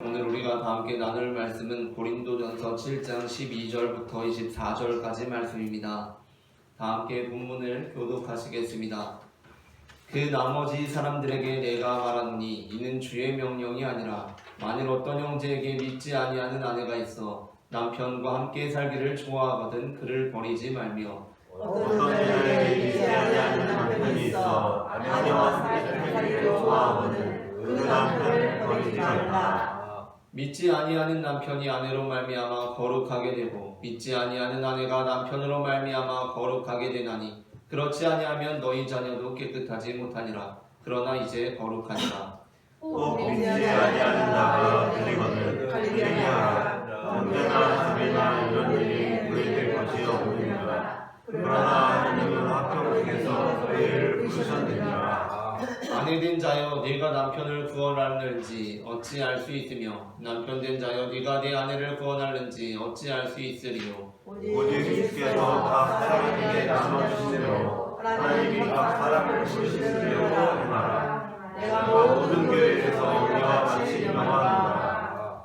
오늘 우리가 다 함께 나눌 말씀은 고린도전서 7장 12절부터 24절까지 말씀입니다. 다 함께 본문을 교독하시겠습니다. 그 나머지 사람들에게 내가 말하노니 이는 주의 명령이 아니라 만일 어떤 형제에게 믿지 아니하는 아내가 있어 남편과 함께 살기를 좋아하거든 그를 버리지 말며 어떤 여자에게 믿지 아니하는 남편이 있어 아내와 살기를 좋아하거든 그 남편을 버리지 말라. 믿지 아니하는 남편이 아내로 말미암아 거룩하게 되고 믿지 아니하는 아내가 남편으로 말미암아 거룩하게 되나니 그렇지 아니하면 너희 자녀도 깨끗하지 못하니라. 그러나 이제 거룩하니라. 또 믿지 아니하는 자가 들리거든 갈리게 하라. 언제나 집이나 이런 일이 후회될 것이 없느니라. 그러나 하나님은 학교 중에서 너희를 부르셨느니라. 아내된 자여 네가 남편을 구원하는지 어찌 알 수 있으며 남편된 자여 네가 네 아내를 구원하는지 어찌 알 수 있으리요. 오직 주께서 각 사람에게 나눠주시므로 하나님이 각 사람을 부르시므로 행하라. 내가 모든 교회에서 우리와 같이 명하노라.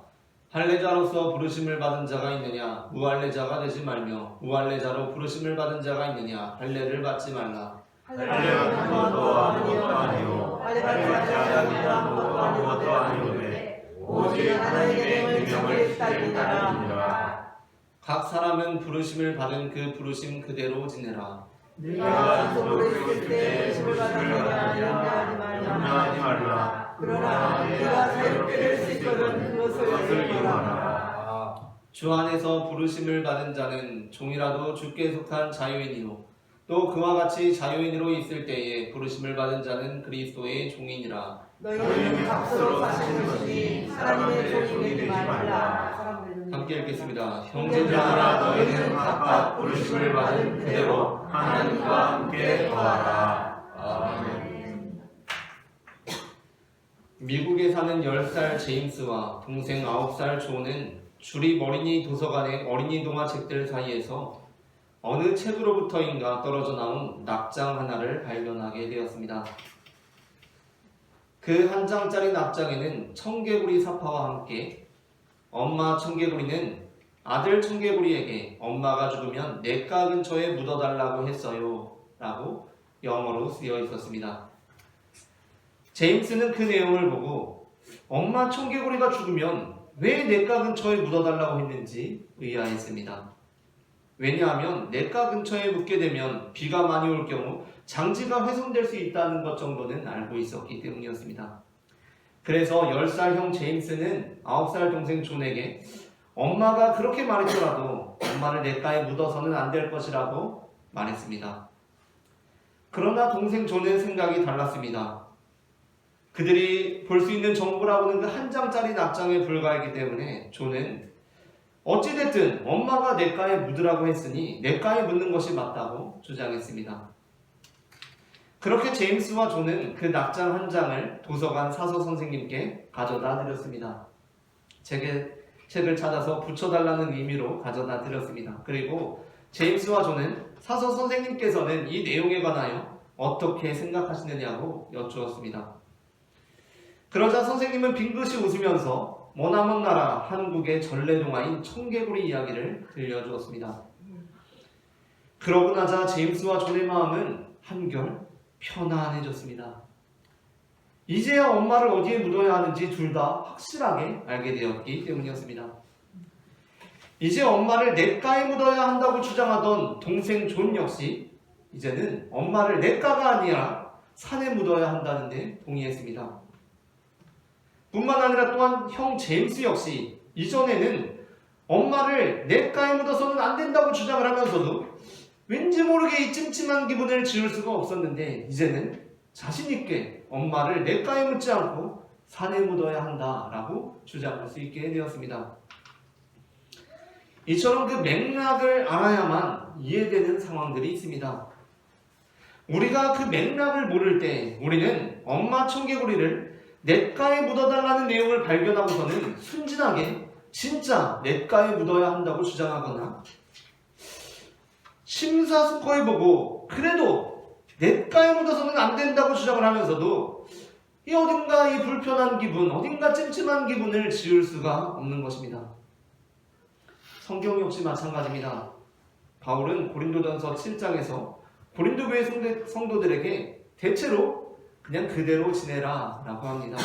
할례자로서 부르심을 받은 자가 있느냐 무할례자가 되지 말며 무할례자로 부르심을 받은 자가 있느냐 할례를 받지 말라. 할례받는 것도 아무것도 아니요 할례받지 않는 것도 아무것도 아니오되 오직 하나님의 계명을 지키는 따름이니라. 각 사람은 부르심을 받은 그 부르심 그대로 지내라. 네가 스스로 있을 때 부르심을 염려하지 말라. 그러나 네가 새롭게 될 수 있거든 그것을 이용하라. 주 안에서 부르심을 받은 자는 종이라도 주께 속한 자유인이요 또 그와 같이 자유인으로 있을 때에 부르심을 받은 자는 그리스도의 종이니라. 너희는 값으로 사시는 것이 사람의 종이 되지 말라. 함께 읽겠습니다. 형제들아 너희는 각각 부르심을 받은 그대로 하나님과 함께 거하라. 아멘. 미국에 사는 10살 제임스와 동생 9살 조는 주립 어린이 도서관의 어린이 동화 책들 사이에서 어느 책으로부터인가 떨어져 나온 납장 하나를 발견하게 되었습니다. 그 한 장짜리 납장에는 청개구리 사파와 함께 엄마 청개구리는 아들 청개구리에게 엄마가 죽으면 냇가 근처에 묻어달라고 했어요 라고 영어로 쓰여 있었습니다. 제임스는 그 내용을 보고 엄마 청개구리가 죽으면 왜 냇가 근처에 묻어달라고 했는지 의아했습니다. 왜냐하면 냇가 근처에 묻게 되면 비가 많이 올 경우 장지가 훼손될 수 있다는 것 정도는 알고 있었기 때문이었습니다. 그래서 10살 형 제임스는 9살 동생 존에게 엄마가 그렇게 말했더라도 엄마를 냇가에 묻어서는 안 될 것이라고 말했습니다. 그러나 동생 존의 생각이 달랐습니다. 그들이 볼 수 있는 정보라고는 그 한 장짜리 납장에 불과했기 때문에 존은 어찌됐든 엄마가 냇가에 묻으라고 했으니 냇가에 묻는 것이 맞다고 주장했습니다. 그렇게 제임스와 존은 그 납장 한 장을 도서관 사서 선생님께 가져다 드렸습니다. 책을 찾아서 붙여달라는 의미로 가져다 드렸습니다. 그리고 제임스와 존은 사서 선생님께서는 이 내용에 관하여 어떻게 생각하시느냐고 여쭈었습니다. 그러자 선생님은 빙긋이 웃으면서 머나먼 나라 한국의 전래동화인 청개구리 이야기를 들려주었습니다. 그러고 나자 제임스와 존의 마음은 한결 편안해졌습니다. 이제야 엄마를 어디에 묻어야 하는지 둘 다 확실하게 알게 되었기 때문이었습니다. 이제 엄마를 냇가에 묻어야 한다고 주장하던 동생 존 역시 이제는 엄마를 냇가가 아니라 산에 묻어야 한다는 데 동의했습니다. 뿐만 아니라 또한 형 제임스 역시 이전에는 엄마를 냇가에 묻어서는 안 된다고 주장을 하면서도 왠지 모르게 이 찜찜한 기분을 지울 수가 없었는데 이제는 자신있게 엄마를 냇가에 묻지 않고 산에 묻어야 한다라고 주장할 수 있게 되었습니다. 이처럼 그 맥락을 알아야만 이해되는 상황들이 있습니다. 우리가 그 맥락을 모를 때 우리는 엄마 청개구리를 냇가에 묻어달라는 내용을 발견하고서는 순진하게 진짜 냇가에 묻어야 한다고 주장하거나 심사숙고해보고 그래도 냇가에 묻어서는 안 된다고 주장을 하면서도 이 어딘가 이 불편한 기분, 어딘가 찜찜한 기분을 지울 수가 없는 것입니다. 성경 역시 마찬가지입니다. 바울은 고린도전서 7장에서 고린도 교회 성도들에게 대체로 그냥 그대로 지내라 라고 합니다.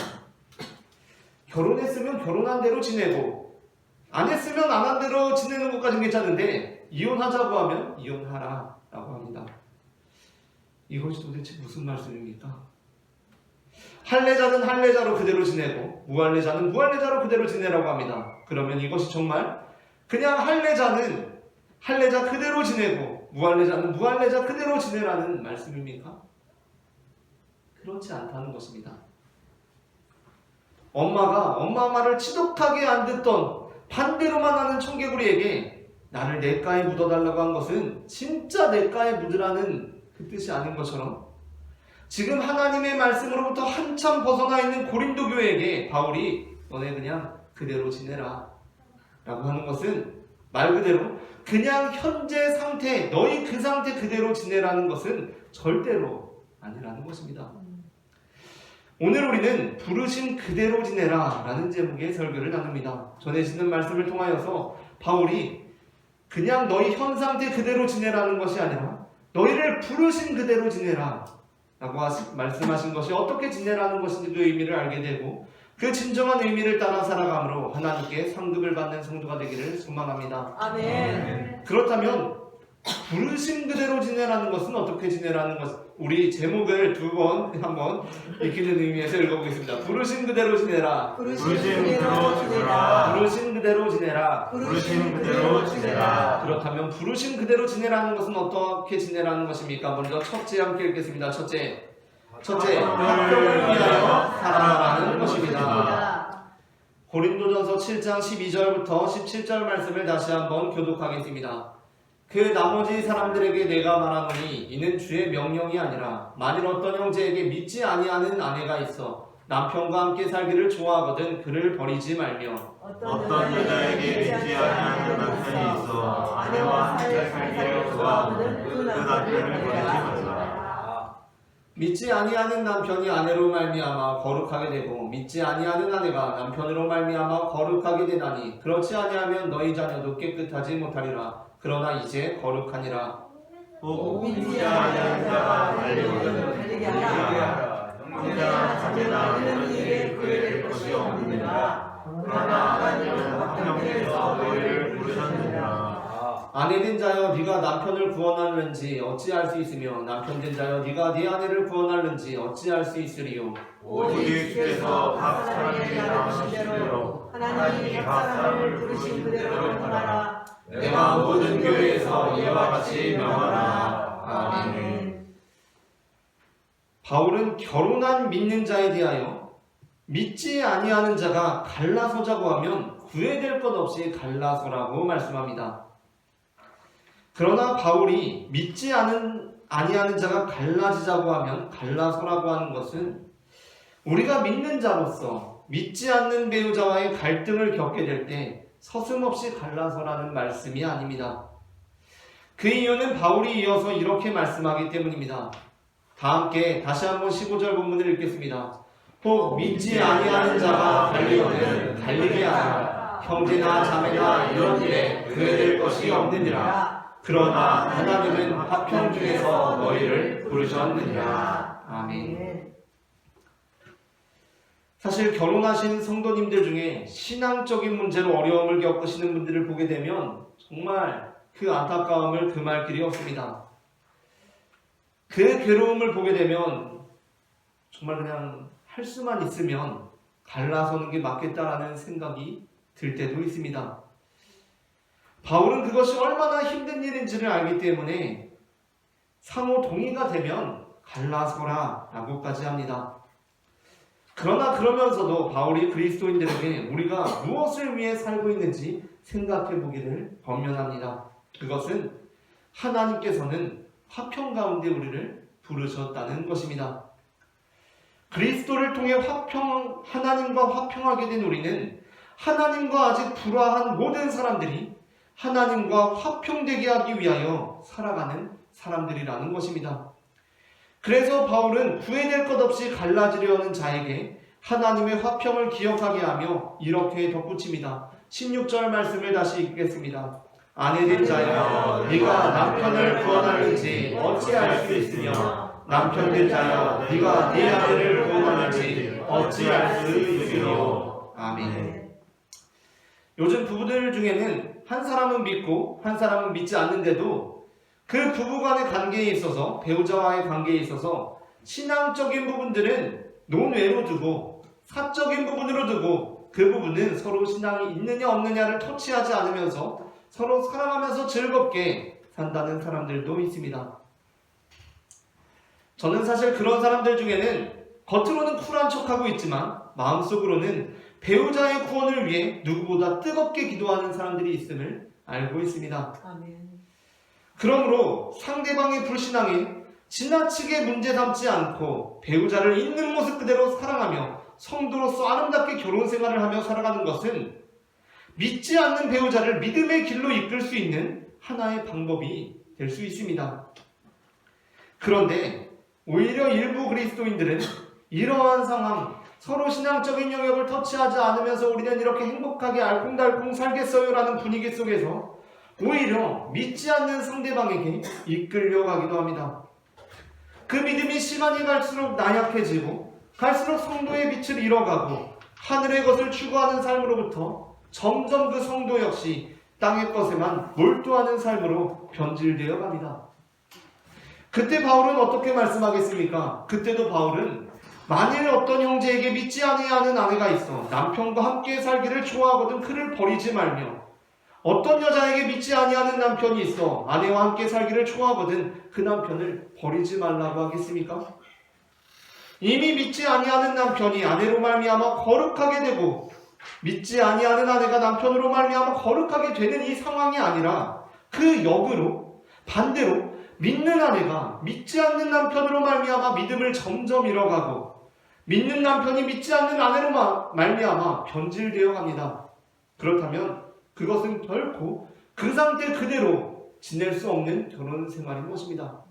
결혼했으면 결혼한 대로 지내고 안 했으면 안 한 대로 지내는 것까지는 괜찮은데 이혼하자고 하면 이혼하라 라고 합니다. 이것이 도대체 무슨 말씀입니까? 할례자는 할례자로 그대로 지내고 무할례자는 무할례자로 그대로 지내라고 합니다. 그러면 이것이 정말 그냥 할례자는 할례자 그대로 지내고 무할례자는 무할례자 그대로 지내라는 말씀입니까? 그렇지 않다는 것입니다. 엄마가 엄마 말을 지독하게 안 듣던 반대로만 하는 청개구리에게 나를 냇가에 묻어달라고 한 것은 진짜 냇가에 묻으라는 그 뜻이 아닌 것처럼 지금 하나님의 말씀으로부터 한참 벗어나 있는 고린도 교회에게 바울이 너네 그냥 그대로 지내라 라고 하는 것은 말 그대로 그냥 현재 상태, 너희 그 상태 그대로 지내라는 것은 절대로 아니라는 것입니다. 오늘 우리는 부르신 그대로 지내라 라는 제목의 설교를 나눕니다. 전해지는 말씀을 통하여서 바울이 그냥 너희 현 상태 그대로 지내라는 것이 아니라 너희를 부르신 그대로 지내라 라고 말씀하신 것이 어떻게 지내라는 것인지 그 의미를 알게 되고 그 진정한 의미를 따라 살아감으로 하나님께 상급을 받는 성도가 되기를 소망합니다. 아멘. 그렇다면 부르신 그대로 지내라는 것은 어떻게 지내라는 것? 우리 제목을 한번 익히는 의미에서 읽어보겠습니다. 부르신 그대로 지내라. 부르신 그대로 지내라. 부르신 그대로 지내라. 부르신 그대로 지내라. 그렇다면 부르신 그대로 지내라는 것은 어떻게 지내라는 것입니까? 먼저 첫째 함께 읽겠습니다. 첫째, 화평을 위하여 살아가라는 것입니다. 고린도전서 7장 12절부터 17절 말씀을 다시 한번 교독하겠습니다. 그 나머지 사람들에게 내가 말하노니 이는 주의 명령이 아니라 만일 어떤 형제에게 믿지 아니하는 아내가 있어 남편과 함께 살기를 좋아하거든 그를 버리지 말며 어떤 여자에게 믿지 아니하는 남편이 있어 아내와 함께 살기를 좋아하거든 그 남편을 버리지 말라. 믿지 아니하는 남편이 아내로 말미암아 거룩하게 되고 믿지 아니하는 아내가 남편으로 말미암아 거룩하게 되나니 그렇지 아니하면 너희 자녀도 깨끗하지 못하리라. 그러나 이제 거룩하니라. 또 믿지 아니하는 자가 달리거든 달리게 하라. 형제나 자매나 이런 일에 구애될 것이 없느니라. 그러나 하나님은 화평에서 너희를 부르셨느니라. 아내된 자여 네가 남편을 구원하는지 어찌할 수 있으며 남편된 자여 네가 네 아내를 구원하는지 어찌할 수 있으리요. 오직 주께서 각 사람에게 나오신 대로 하나님이 각 사람을 부르신 그대로 행하라. 내가 모든 교회에서 이와 같이 명하라. 아멘. 바울은 결혼한 믿는 자에 대하여 믿지 아니하는 자가 갈라서자고 하면 구애될 것 없이 갈라서라고 말씀합니다. 그러나 바울이 믿지 아니하는 자가 갈라지자고 하면 갈라서라고 하는 것은 우리가 믿는 자로서 믿지 않는 배우자와의 갈등을 겪게 될 때 서슴없이 갈라서라는 말씀이 아닙니다. 그 이유는 바울이 이어서 이렇게 말씀하기 때문입니다. 다 함께 다시 한번 15절 본문을 읽겠습니다. 혹 믿지 아니하는 자가 갈리거든 갈리게 하라. 형제나 자매나 이런 일에 구애될 것이 없느니라. 그러나 하나님은 화평 중에서 너희를 부르셨느니라. 아멘. 사실 결혼하신 성도님들 중에 신앙적인 문제로 어려움을 겪으시는 분들을 보게 되면 정말 그 안타까움을 금할 길이 없습니다. 그 괴로움을 보게 되면 정말 그냥 할 수만 있으면 갈라서는 게 맞겠다라는 생각이 들 때도 있습니다. 바울은 그것이 얼마나 힘든 일인지를 알기 때문에 상호 동의가 되면 갈라서라 라고까지 합니다. 그러나 그러면서도 바울이 그리스도인들에게 우리가 무엇을 위해 살고 있는지 생각해 보기를 권면합니다. 그것은 하나님께서는 화평 가운데 우리를 부르셨다는 것입니다. 그리스도를 통해 하나님과 화평하게 된 우리는 하나님과 아직 불화한 모든 사람들이 하나님과 화평되게 하기 위하여 살아가는 사람들이라는 것입니다. 그래서 바울은 후회될 것 없이 갈라지려 하는 자에게 하나님의 화평을 기억하게 하며 이렇게 덧붙입니다. 16절 말씀을 다시 읽겠습니다. 아내된 자여 네가 남편을 구원하는지 어찌할 수 있으며 남편된 자여 네가 네 아내를 구원하는지 어찌할 수 있으며. 아멘. 요즘 부부들 중에는 한 사람은 믿고 한 사람은 믿지 않는데도 그 부부간의 관계에 있어서, 배우자와의 관계에 있어서 신앙적인 부분들은 논외로 두고 사적인 부분으로 두고 그 부분은 서로 신앙이 있느냐 없느냐를 터치하지 않으면서 서로 사랑하면서 즐겁게 산다는 사람들도 있습니다. 저는 사실 그런 사람들 중에는 겉으로는 쿨한 척하고 있지만 마음속으로는 배우자의 구원을 위해 누구보다 뜨겁게 기도하는 사람들이 있음을 알고 있습니다. 아멘. 그러므로 상대방의 불신앙에 지나치게 문제 삼지 않고 배우자를 있는 모습 그대로 사랑하며 성도로서 아름답게 결혼 생활을 하며 살아가는 것은 믿지 않는 배우자를 믿음의 길로 이끌 수 있는 하나의 방법이 될 수 있습니다. 그런데 오히려 일부 그리스도인들은 이러한 상황, 서로 신앙적인 영역을 터치하지 않으면서 우리는 이렇게 행복하게 알콩달콩 살겠어요 라는 분위기 속에서 오히려 믿지 않는 상대방에게 이끌려가기도 합니다. 그 믿음이 시간이 갈수록 나약해지고 갈수록 성도의 빛을 잃어가고 하늘의 것을 추구하는 삶으로부터 점점 그 성도 역시 땅의 것에만 몰두하는 삶으로 변질되어 갑니다. 그때 바울은 어떻게 말씀하겠습니까? 그때도 바울은 만일 어떤 형제에게 믿지 아니하는 아내가 있어 남편과 함께 살기를 좋아하거든 그를 버리지 말며 어떤 여자에게 믿지 아니하는 남편이 있어 아내와 함께 살기를 좋아하거든 그 남편을 버리지 말라고 하겠습니까? 이미 믿지 아니하는 남편이 아내로 말미암아 거룩하게 되고 믿지 아니하는 아내가 남편으로 말미암아 거룩하게 되는 이 상황이 아니라 그 역으로 반대로 믿는 아내가 믿지 않는 남편으로 말미암아 믿음을 점점 잃어가고 믿는 남편이 믿지 않는 아내로 말미암아 변질되어 갑니다. 그렇다면 그것은 결코 그 상태 그대로 지낼 수 없는 결혼 생활인 것입니다.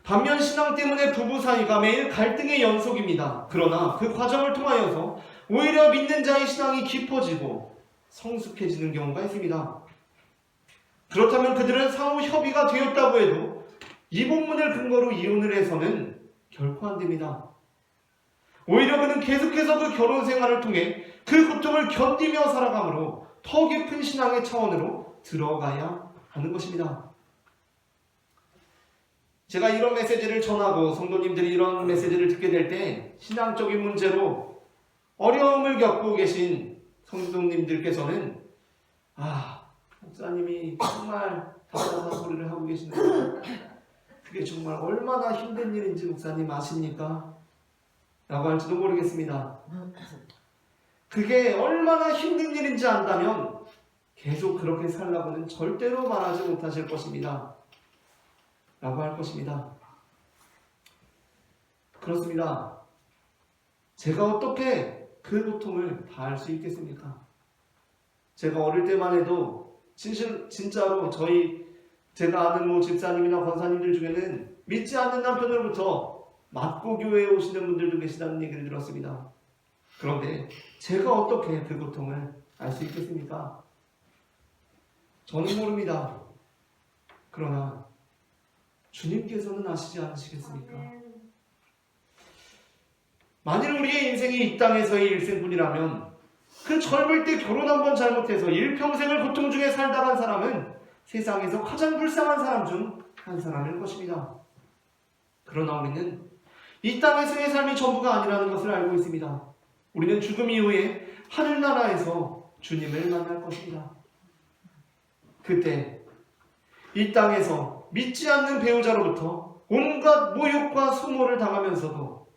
반면 신앙 때문에 부부 사이가 매일 갈등의 연속입니다. 그러나 그 과정을 통하여서 오히려 믿는 자의 신앙이 깊어지고 성숙해지는 경우가 있습니다. 그렇다면 그들은 상호 협의가 되었다고 해도 이 본문을 근거로 이혼을 해서는 결코 안 됩니다. 오히려 그는 계속해서 그 결혼 생활을 통해 그 고통을 견디며 살아가므로 더 깊은 신앙의 차원으로 들어가야 하는 것입니다. 제가 이런 메시지를 전하고 성도님들이 이런 메시지를 듣게 될 때 신앙적인 문제로 어려움을 겪고 계신 성도님들께서는 목사님이 정말 답답한 소리를 하고 계시는 그게 정말 얼마나 힘든 일인지 목사님 아십니까? 라고 할지도 모르겠습니다. 그게 얼마나 힘든 일인지 안다면 계속 그렇게 살라고는 절대로 말하지 못하실 것입니다. 라고 할 것입니다. 그렇습니다. 제가 어떻게 그 고통을 다 알 수 있겠습니까? 제가 어릴 때만 해도 진짜로 제가 아는 집사님이나 권사님들 중에는 믿지 않는 남편으로부터 맞고 교회에 오시는 분들도 계시다는 얘기를 들었습니다. 그런데 제가 어떻게 그 고통을 알 수 있겠습니까? 저는 모릅니다. 그러나 주님께서는 아시지 않으시겠습니까? 만일 우리의 인생이 이 땅에서의 일생뿐이라면 그 젊을 때 결혼 한 번 잘못해서 일평생을 고통 중에 살다 간 사람은 세상에서 가장 불쌍한 사람 중 한 사람일 것입니다. 그러나 우리는 이 땅에서의 삶이 전부가 아니라는 것을 알고 있습니다. 우리는 죽음 이후에 하늘나라에서 주님을 만날 것입니다. 그때 이 땅에서 믿지 않는 배우자로부터 온갖 모욕과 수모를 당하면서도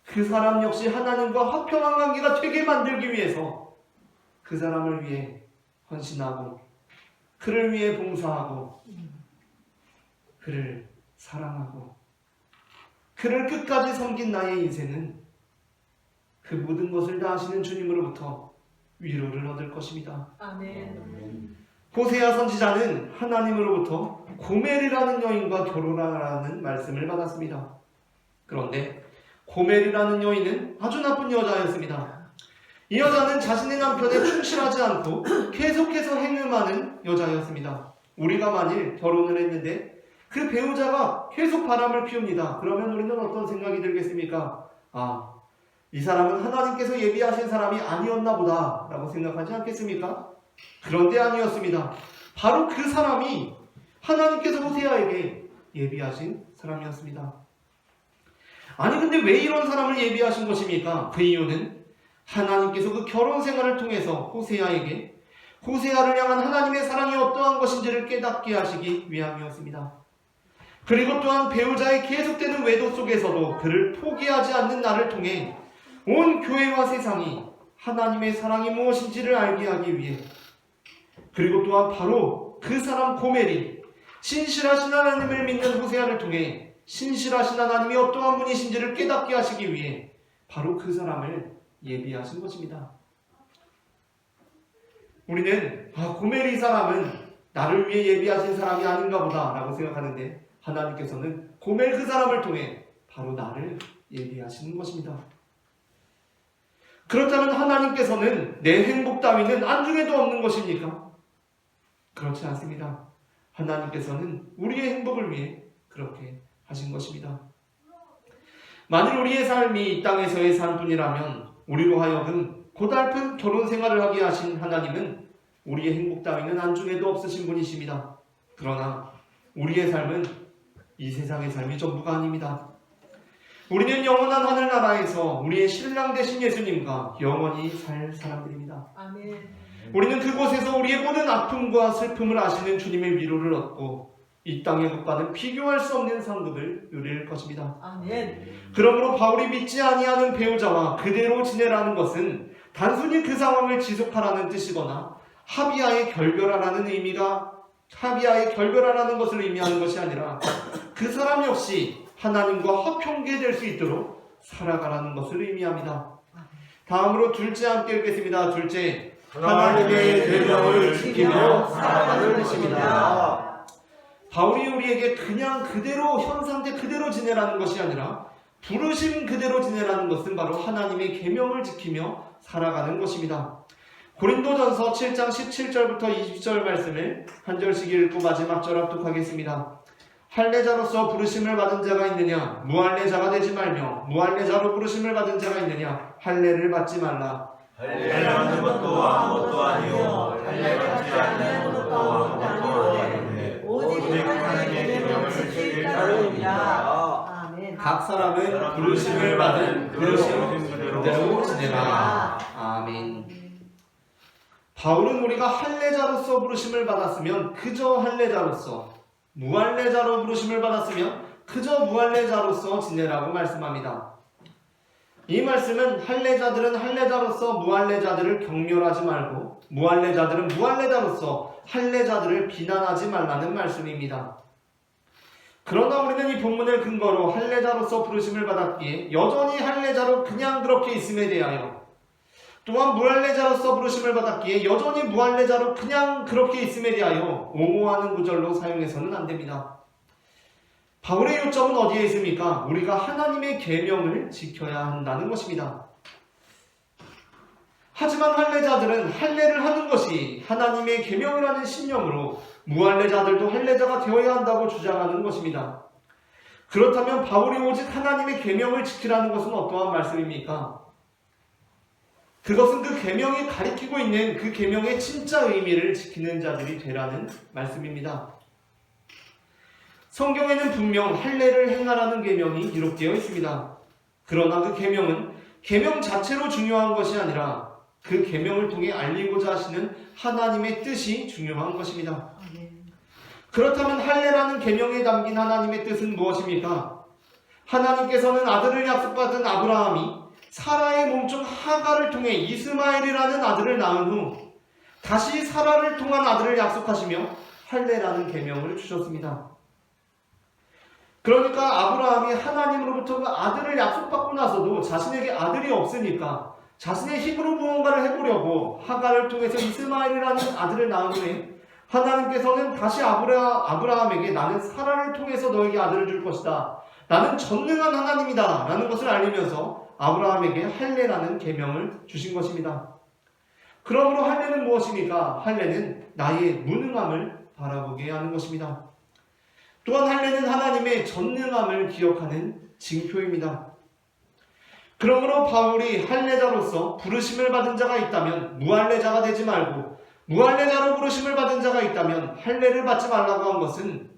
그 사람 역시 하나님과 화평한 관계가 되게 만들기 위해서 그 사람을 위해 헌신하고 그를 위해 봉사하고 그를 사랑하고 그를 끝까지 섬긴 나의 인생은 그 모든 것을 다 하시는 주님으로부터 위로를 얻을 것입니다. 아멘. 호세아 선지자는 하나님으로부터 고멜이라는 여인과 결혼하라는 말씀을 받았습니다. 그런데 고멜이라는 여인은 아주 나쁜 여자였습니다. 이 여자는 자신의 남편에 충실하지 않고 계속해서 행음하는 여자였습니다. 우리가 만일 결혼을 했는데 그 배우자가 계속 바람을 피웁니다. 그러면 우리는 어떤 생각이 들겠습니까? 아, 이 사람은 하나님께서 예비하신 사람이 아니었나 보다 라고 생각하지 않겠습니까? 그런데 아니었습니다. 바로 그 사람이 하나님께서 호세아에게 예비하신 사람이었습니다. 아니 근데 왜 이런 사람을 예비하신 것입니까? 그 이유는 하나님께서 그 결혼 생활을 통해서 호세아를 향한 하나님의 사랑이 어떠한 것인지를 깨닫게 하시기 위함이었습니다. 그리고 또한 배우자의 계속되는 외도 속에서도 그를 포기하지 않는 나를 통해 온 교회와 세상이 하나님의 사랑이 무엇인지를 알게 하기 위해, 그리고 또한 바로 그 사람 고멜이 신실하신 하나님을 믿는 호세아를 통해 신실하신 하나님이 어떠한 분이신지를 깨닫게 하시기 위해 바로 그 사람을 예비하신 것입니다. 우리는 고멜 이 사람은 나를 위해 예비하신 사람이 아닌가 보다 라고 생각하는데, 하나님께서는 고멜 그 사람을 통해 바로 나를 예비하시는 것입니다. 그렇다면 하나님께서는 내 행복 따위는 안중에도 없는 것입니까? 그렇지 않습니다. 하나님께서는 우리의 행복을 위해 그렇게 하신 것입니다. 만일 우리의 삶이 이 땅에서의 삶뿐이라면 우리로 하여금 고달픈 결혼 생활을 하게 하신 하나님은 우리의 행복 따위는 안중에도 없으신 분이십니다. 그러나 우리의 삶은 이 세상의 삶이 전부가 아닙니다. 우리는 영원한 하늘나라에서 우리의 신랑 되신 예수님과 영원히 살 사람들입니다. 아멘. 우리는 그곳에서 우리의 모든 아픔과 슬픔을 아시는 주님의 위로를 얻고 이 땅의 것과는 비교할 수 없는 상급을 누릴 것입니다. 아멘. 그러므로 바울이 믿지 아니하는 배우자와 그대로 지내라는 것은 단순히 그 상황을 지속하라는 뜻이거나 합의하에 결별하라는 것을 의미하는 것이 아니라 그 사람 역시 하나님과 화평케 될 수 있도록 살아가라는 것을 의미합니다. 다음으로 둘째 함께 읽겠습니다. 둘째, 하나님의 계명을 지키며 살아가는 것입니다. 바울이 우리에게 그냥 그대로 현상대 그대로 지내라는 것이 아니라 부르심 그대로 지내라는 것은 바로 하나님의 계명을 지키며 살아가는 것입니다. 고린도전서 7장 17절부터 20절 말씀을 한 절씩 읽고 마지막 절 합독하겠습니다. 할례자로서 부르심을 받은 자가 있느냐? 무할례자가 되지 말며 무할례자로 부르심을 받은 자가 있느냐? 할례를 받지 말라. 할례하는 것도 아무것도 아니요 할례받지 않는 것도 아무것도 아니오니 오직 하나님의 계명을 지킬 따름이니라. 아멘. 각 사람은 부르심을 받은 부르심 그대로 지내라. 아멘. 바울은 우리가 할례자로서 부르심을 받았으면 그저 할례자로서, 무할례자로 부르심을 받았으면 그저 무할례자로서 지내라고 말씀합니다. 이 말씀은 할례자들은 할례자로서 무할례자들을 경멸하지 말고 무할례자들은 무할례자로서 할례자들을 비난하지 말라는 말씀입니다. 그러나 우리는 이 본문을 근거로 할례자로서 부르심을 받았기에 여전히 할례자로 그냥 그렇게 있음에 대하여, 또한 무할례자로서 부르심을 받았기에 여전히 무할례자로 그냥 그렇게 있음에 대하여 옹호하는 구절로 사용해서는 안 됩니다. 바울의 요점은 어디에 있습니까? 우리가 하나님의 계명을 지켜야 한다는 것입니다. 하지만 할례자들은 할례를 하는 것이 하나님의 계명이라는 신념으로 무할례자들도 할례자가 되어야 한다고 주장하는 것입니다. 그렇다면 바울이 오직 하나님의 계명을 지키라는 것은 어떠한 말씀입니까? 그것은 그 계명이 가리키고 있는 그 계명의 진짜 의미를 지키는 자들이 되라는 말씀입니다. 성경에는 분명 할례를 행하라는 계명이 기록되어 있습니다. 그러나 그 계명은 계명 자체로 중요한 것이 아니라 그 계명을 통해 알리고자 하시는 하나님의 뜻이 중요한 것입니다. 그렇다면 할례라는 계명에 담긴 하나님의 뜻은 무엇입니까? 하나님께서는 아들을 약속받은 아브라함이 사라의 몸중 하가를 통해 이스마엘이라는 아들을 낳은 후 다시 사라를 통한 아들을 약속하시며 할례라는 계명을 주셨습니다. 그러니까 아브라함이 하나님으로부터 그 아들을 약속받고 나서도 자신에게 아들이 없으니까 자신의 힘으로 무언가를 해보려고 하가를 통해서 이스마엘이라는 아들을 낳은 후에 하나님께서는 다시 아브라함에게 나는 사라를 통해서 너에게 아들을 줄 것이다. 나는 전능한 하나님이다. 라는 것을 알리면서 아브라함에게 할례라는 계명을 주신 것입니다. 그러므로 할례는 무엇입니까? 할례는 나의 무능함을 바라보게 하는 것입니다. 또한 할례는 하나님의 전능함을 기억하는 징표입니다. 그러므로 바울이 할례자로서 부르심을 받은 자가 있다면 무할례자가 되지 말고 무할례자로 부르심을 받은 자가 있다면 할례를 받지 말라고 한 것은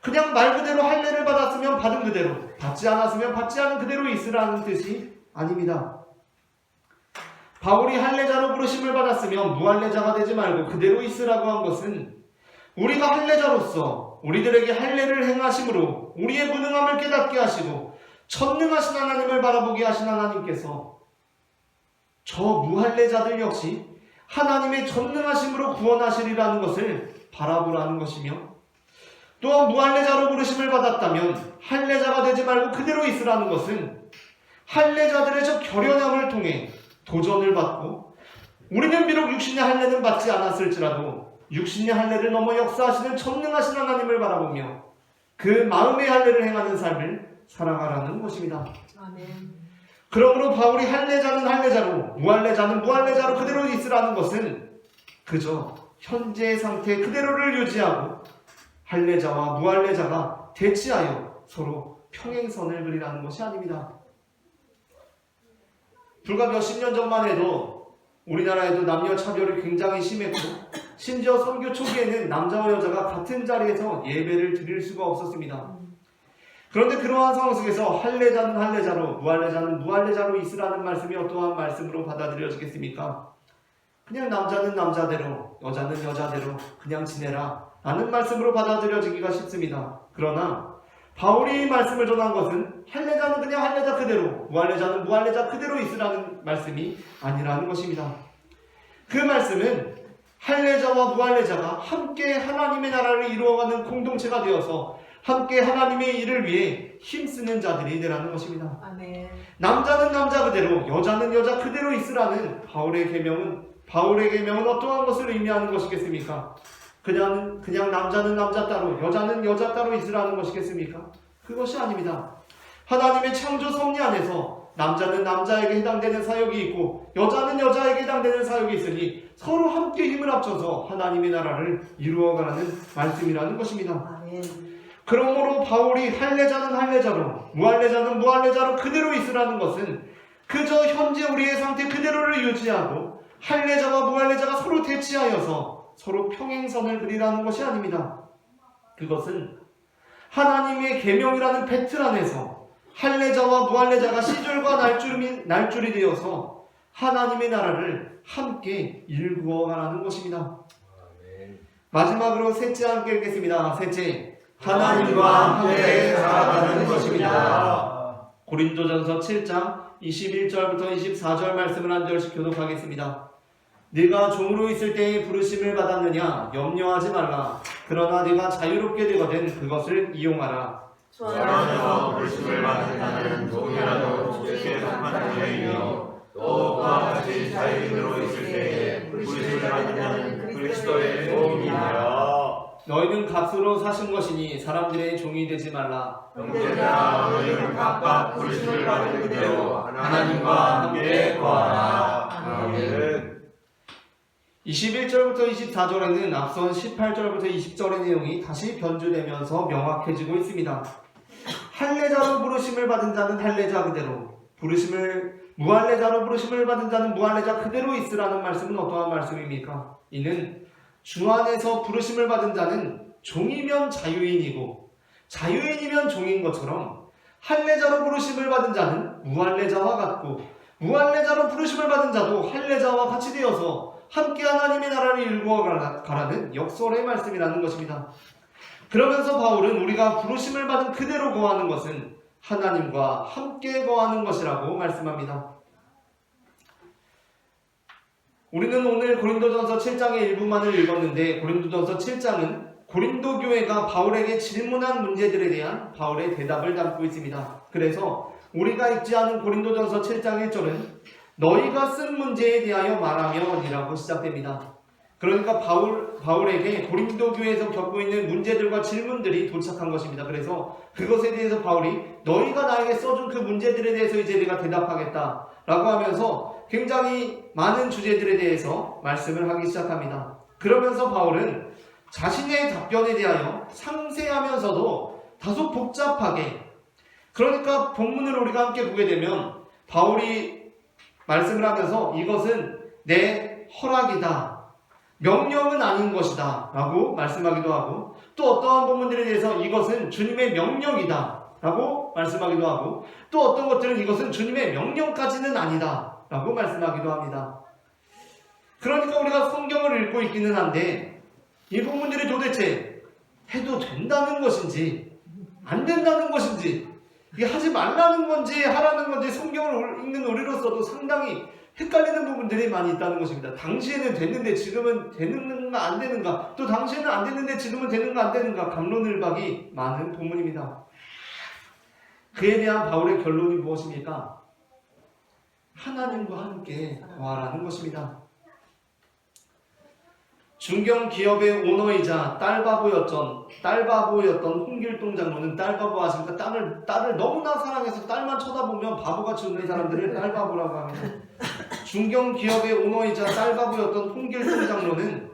그냥 말 그대로 할례를 받았으면 받은 그대로, 받지 않았으면 받지 않은 그대로 있으라는 뜻이 아닙니다. 바울이 할례자로 부르심을 받았으면 무할례자가 되지 말고 그대로 있으라고 한 것은 우리가 할례자로서 우리들에게 할례를 행하심으로 우리의 무능함을 깨닫게 하시고 전능하신 하나님을 바라보게 하신 하나님께서 저 무할례자들 역시 하나님의 전능하심으로 구원하시리라는 것을 바라보라는 것이며, 또한 무할례자로 부르심을 받았다면 할례자가 되지 말고 그대로 있으라는 것은 할례자들의 저 결연함을 통해 도전을 받고 우리는 비록 육신의 할례는 받지 않았을지라도 육신의 할례를 넘어 역사하시는 전능하신 하나님을 바라보며 그 마음의 할례를 행하는 삶을 살아가라는 것입니다. 아멘. 그러므로 바울이 할례자는 할례자로 무할례자는 무할례자로 그대로 있으라는 것은 그저 현재의 상태 그대로를 유지하고 할례자와 무할례자가 대치하여 서로 평행선을 그리라는 것이 아닙니다. 불과 몇십 년 전만 해도 우리나라에도 남녀 차별이 굉장히 심했고 심지어 선교 초기에는 남자와 여자가 같은 자리에서 예배를 드릴 수가 없었습니다. 그런데 그러한 상황 속에서 할례자는 할례자로 무할례자는 무할례자로 있으라는 말씀이 어떠한 말씀으로 받아들여지겠습니까? 그냥 남자는 남자대로 여자는 여자대로 그냥 지내라 라는 말씀으로 받아들여지기가 쉽습니다. 그러나 바울이 이 말씀을 전한 것은 할례자는 그냥 할례자 그대로 무할례자는 무할례자 그대로 있으라는 말씀이 아니라는 것입니다. 그 말씀은 할례자와 무할례자가 함께 하나님의 나라를 이루어가는 공동체가 되어서 함께 하나님의 일을 위해 힘쓰는 자들이 되라는 것입니다. 아멘. 남자는 남자 그대로 여자는 여자 그대로 있으라는 바울의 계명은 어떠한 것을 의미하는 것이겠습니까? 그냥 남자는 남자 따로 여자는 여자 따로 있으라는 것이겠습니까? 그것이 아닙니다. 하나님의 창조 섭리 안에서 남자는 남자에게 해당되는 사역이 있고 여자는 여자에게 해당되는 사역이 있으니 서로 함께 힘을 합쳐서 하나님의 나라를 이루어가라는 말씀이라는 것입니다. 아멘. 그러므로 바울이 할례자는 할례자로 무할례자는 무할례자로 그대로 있으라는 것은 그저 현재 우리의 상태 그대로를 유지하고 할례자와 무할례자가 서로 대치하여서 서로 평행선을 그리라는 것이 아닙니다. 그것은 하나님의 계명이라는 배틀 안에서 할례자와 무할례자가 시절과 날줄이 되어서 하나님의 나라를 함께 일구어가라는 것입니다. 마지막으로 셋째 함께 읽겠습니다. 셋째, 하나님과 함께 살아가는 것입니다. 고린도전서 7장 21절부터 24절 말씀을 한 절씩 교독하겠습니다. 네가 종으로 있을 때에 부르심을 받았느냐 염려하지 말라. 그러나 네가 자유롭게 되거든 그것을 이용하라. 주 안에서 부르심을 받은 자는 종이라도 주께 속한 자이며 또 그와 같이 자유인으로 있을 때에 부르심을 받은 자는 그리스도의 종이니라. 너희는 값으로 사신 것이니 사람들의 종이 되지 말라. 형제들아 너희는 각각 부르심을 받은 그대로 하나님과 함께 거하라. 아멘. 21절부터 24절에는 앞선 18절부터 20절의 내용이 다시 변주되면서 명확해지고 있습니다. 할례자로 부르심을 받은 자는 할례자 그대로, 무할례자로 부르심을 받은 자는 무할례자 그대로 있으라는 말씀은 어떠한 말씀입니까? 이는 주 안에서 부르심을 받은 자는 종이면 자유인이고 자유인이면 종인 것처럼 할례자로 부르심을 받은 자는 무할례자와 같고 무할례자로 부르심을 받은 자도 할례자와 같이 되어서 함께 하나님의 나라를 일구어 가라는 역설의 말씀이라는 것입니다. 그러면서 바울은 우리가 부르심을 받은 그대로 거하는 것은 하나님과 함께 거하는 것이라고 말씀합니다. 우리는 오늘 고린도전서 7장의 일부만을 읽었는데 고린도전서 7장은 고린도 교회가 바울에게 질문한 문제들에 대한 바울의 대답을 담고 있습니다. 그래서 우리가 읽지 않은 고린도전서 7장 1절은 너희가 쓴 문제에 대하여 말하면 이라고 시작됩니다. 그러니까 바울에게 고린도 교회에서 겪고 있는 문제들과 질문들이 도착한 것입니다. 그래서 그것에 대해서 바울이 너희가 나에게 써준 그 문제들에 대해서 이제 내가 대답하겠다 라고 하면서 굉장히 많은 주제들에 대해서 말씀을 하기 시작합니다. 그러면서 바울은 자신의 답변에 대하여 상세하면서도 다소 복잡하게, 그러니까 본문을 우리가 함께 보게 되면 바울이 말씀을 하면서 이것은 내 허락이다, 명령은 아닌 것이다 라고 말씀하기도 하고, 또 어떠한 본문들에 대해서 이것은 주님의 명령이다 라고 말씀하기도 하고, 또 어떤 것들은 이것은 주님의 명령까지는 아니다 라고 말씀하기도 합니다. 그러니까 우리가 성경을 읽고 있기는 한데 이 본문들이 도대체 해도 된다는 것인지 안 된다는 것인지, 이게 하지 말라는 건지 하라는 건지 성경을 읽는 우리로서도 상당히 헷갈리는 부분들이 많이 있다는 것입니다. 당시에는 됐는데 지금은 되는가 안 되는가, 또 당시에는 안 됐는데 지금은 되는가 안 되는가, 갑론을박이 많은 본문입니다. 그에 대한 바울의 결론이 무엇입니까? 하나님과 함께 거하라는 것입니다. 중경 기업의 오너이자 딸바보였던 홍길동 장로는, 딸바보 아십니까? 딸을 너무나 사랑해서 딸만 쳐다보면 바보같이 웃는 사람들을 딸바보라고 합니다. 중경 기업의 오너이자 딸바보였던 홍길동 장로는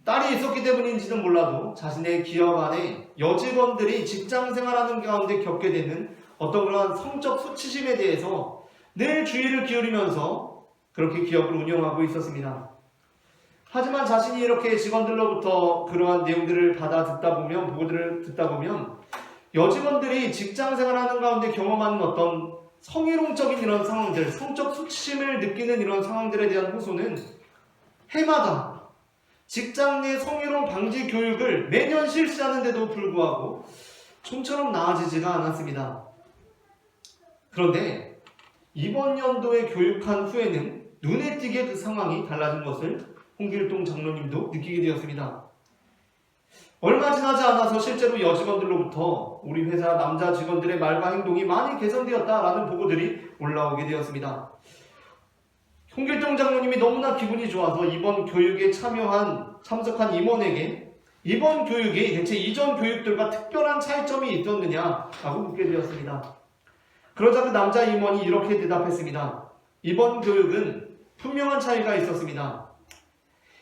딸이 있었기 때문인지는 몰라도 자신의 기업 안에 여직원들이 직장생활하는 가운데 겪게 되는 어떤 그런 성적 수치심에 대해서 늘 주의를 기울이면서 그렇게 기업을 운영하고 있었습니다. 하지만 자신이 이렇게 직원들로부터 그러한 내용들을 보고들을 듣다 보면 여직원들이 직장생활하는 가운데 경험하는 어떤 성희롱적인 이런 상황들, 성적 수치심을 느끼는 이런 상황들에 대한 호소는 해마다 직장 내 성희롱 방지 교육을 매년 실시하는데도 불구하고 좀처럼 나아지지가 않았습니다. 그런데 이번 연도에 교육한 후에는 눈에 띄게 그 상황이 달라진 것을 홍길동 장로님도 느끼게 되었습니다. 얼마 지나지 않아서 실제로 여직원들로부터 우리 회사 남자 직원들의 말과 행동이 많이 개선되었다라는 보고들이 올라오게 되었습니다. 홍길동 장로님이 너무나 기분이 좋아서 이번 교육에 참석한 임원에게 이번 교육이 대체 이전 교육들과 특별한 차이점이 있었느냐라고 묻게 되었습니다. 그러자 그 남자 임원이 이렇게 대답했습니다. 이번 교육은 분명한 차이가 있었습니다.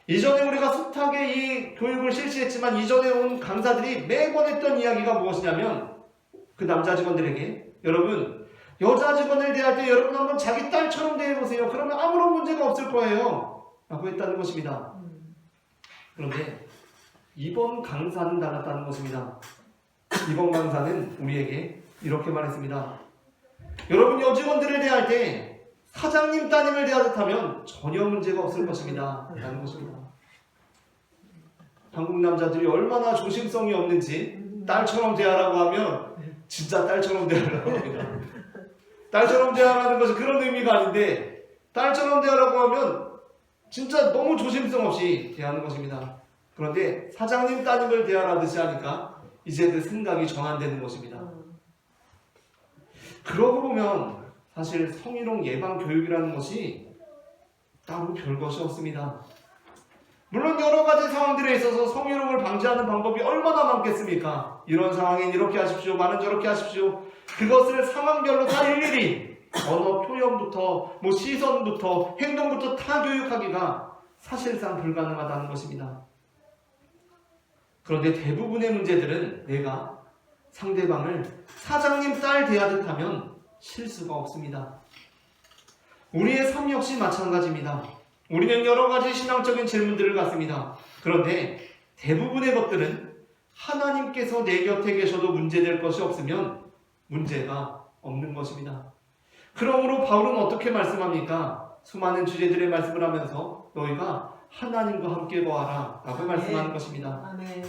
이전에 우리가 숱하게 이 교육을 실시했지만 이전에 온 강사들이 매번 했던 이야기가 무엇이냐면, 그 남자 직원들에게 여러분, 여자 직원을 대할 때 여러분 한번 자기 딸처럼 대해보세요. 그러면 아무런 문제가 없을 거예요 라고 했다는 것입니다. 그런데 이번 강사는 달랐다는 것입니다. 이번 강사는 우리에게 이렇게 말했습니다. 여러분, 여직원들을 대할 때 사장님 따님을 대하듯 하면 전혀 문제가 없을 것입니다 라는 것입니다. 한국 남자들이 얼마나 조심성이 없는지 딸처럼 대하라고 하면 진짜 딸처럼 대하라고 합니다. 딸처럼 대하라는 것은 그런 의미가 아닌데, 딸처럼 대하라고 하면 진짜 너무 조심성 없이 대하는 것입니다. 그런데 사장님 따님을 대하라듯이 하니까 이제 그 생각이 전환되는 것입니다. 그러고 보면 사실 성희롱 예방 교육이라는 것이 따로 별것이 없습니다. 물론 여러 가지 상황들에 있어서 성희롱을 방지하는 방법이 얼마나 많겠습니까? 이런 상황엔 이렇게 하십시오, 말은 저렇게 하십시오. 그것을 상황별로 다 일일이 언어 표현부터 시선부터 행동부터 다 교육하기가 사실상 불가능하다는 것입니다. 그런데 대부분의 문제들은 내가 상대방을 사장님 딸 대하듯 하면 실수가 없습니다. 우리의 삶 역시 마찬가지입니다. 우리는 여러 가지 신앙적인 질문들을 갖습니다. 그런데 대부분의 것들은 하나님께서 내 곁에 계셔도 문제될 것이 없으면 문제가 없는 것입니다. 그러므로 바울은 어떻게 말씀합니까? 수많은 주제들의 말씀을 하면서 너희가 하나님과 함께 거하라 라고 말씀하는 것입니다. 아멘.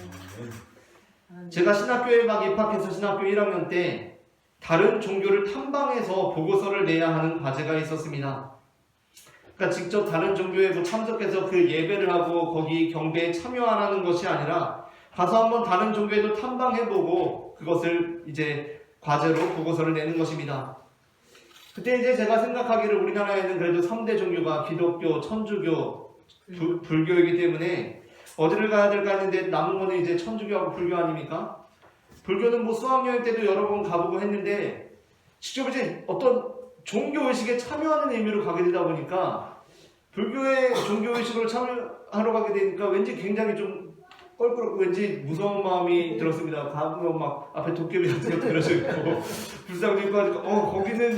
제가 신학교에 막 입학해서 신학교 1학년 때 다른 종교를 탐방해서 보고서를 내야 하는 과제가 있었습니다. 그러니까 직접 다른 종교에 참석해서 그 예배를 하고 거기 경배에 참여하라는 것이 아니라 가서 한번 다른 종교에도 탐방해보고 그것을 이제 과제로 보고서를 내는 것입니다. 그때 이제 제가 생각하기를 우리나라에는 그래도 3대 종교가 기독교, 천주교, 불교이기 때문에 어디를 가야 될까 했는데 남은 거는 이제 천주교하고 불교 아닙니까? 불교는 뭐 수학여행 때도 여러 번 가보고 했는데 직접 이제 어떤 종교의식에 참여하는 의미로 가게 되다 보니까 불교의 종교의식으로 참여하러 가게 되니까 왠지 굉장히 좀 껄끄럽고 왠지 무서운 마음이 들었습니다. 가보면 막 앞에 도깨비 같은 것도 그려져 있고 불상도 있고 하니까 거기는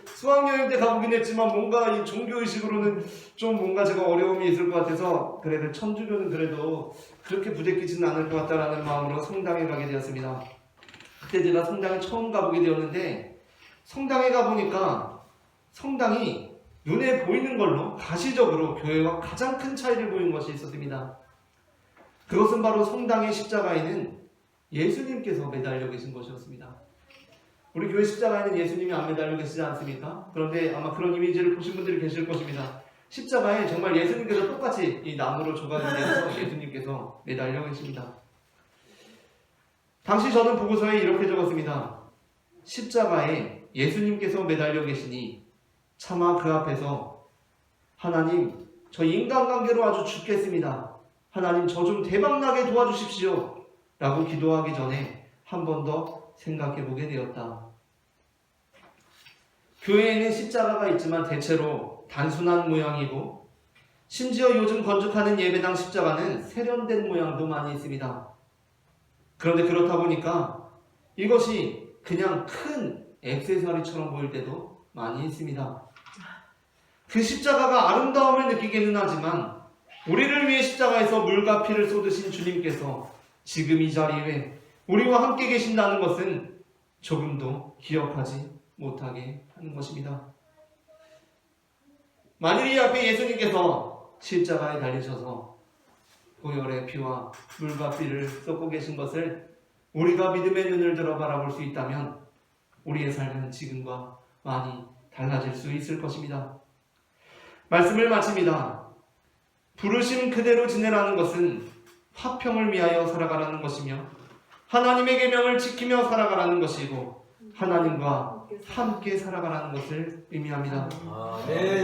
수학여행 때 가보긴 했지만 뭔가 이 종교의식으로는 좀 뭔가 제가 어려움이 있을 것 같아서 그래도 천주교는 그래도 그렇게 부대끼지는 않을 것 같다라는 마음으로 성당에 가게 되었습니다. 그때 제가 성당에 처음 가보게 되었는데 성당에 가보니까 성당이 눈에 보이는 걸로 가시적으로 교회와 가장 큰 차이를 보이는 것이 있었습니다. 그것은 바로 성당의 십자가에는 예수님께서 매달려 계신 것이었습니다. 우리 교회 십자가에는 예수님이 안 매달려 계시지 않습니까? 그런데 아마 그런 이미지를 보신 분들이 계실 것입니다. 십자가에 정말 예수님께서 똑같이 이 나무로 조각이 되어서 예수님께서 매달려 계십니다. 당시 저는 보고서에 이렇게 적었습니다. 십자가에 예수님께서 매달려 계시니 차마 그 앞에서 하나님, 저 인간관계로 아주 죽겠습니다. 하나님, 저 좀 대박나게 도와주십시오. 라고 기도하기 전에 한 번 더 생각해 보게 되었다. 교회에는 십자가가 있지만 대체로 단순한 모양이고 심지어 요즘 건축하는 예배당 십자가는 세련된 모양도 많이 있습니다. 그런데 그렇다 보니까 이것이 그냥 큰 액세서리처럼 보일 때도 많이 있습니다. 그 십자가가 아름다움을 느끼기는 하지만 우리를 위해 십자가에서 물과 피를 쏟으신 주님께서 지금 이 자리에 우리와 함께 계신다는 것은 조금도 기억하지 못하게 하는 것입니다. 만일 이 앞에 예수님께서 십자가에 달리셔서 보혈의 피와 물과 피를 쏟고 계신 것을 우리가 믿음의 눈을 들어 바라볼 수 있다면 우리의 삶은 지금과 많이 달라질 수 있을 것입니다. 말씀을 마칩니다. 부르심 그대로 지내라는 것은 화평을 위하여 살아가라는 것이며 하나님의 계명을 지키며 살아가라는 것이고 하나님과 함께 살아가라는 것을 의미합니다.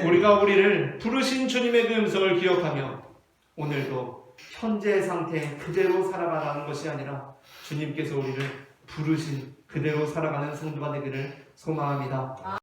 우리가 우리를 부르신 주님의 그 음성을 기억하며 오늘도 현재의 상태 그대로 살아가라는 것이 아니라 주님께서 우리를 부르신 그대로 살아가는 성도가 되기를 소망합니다.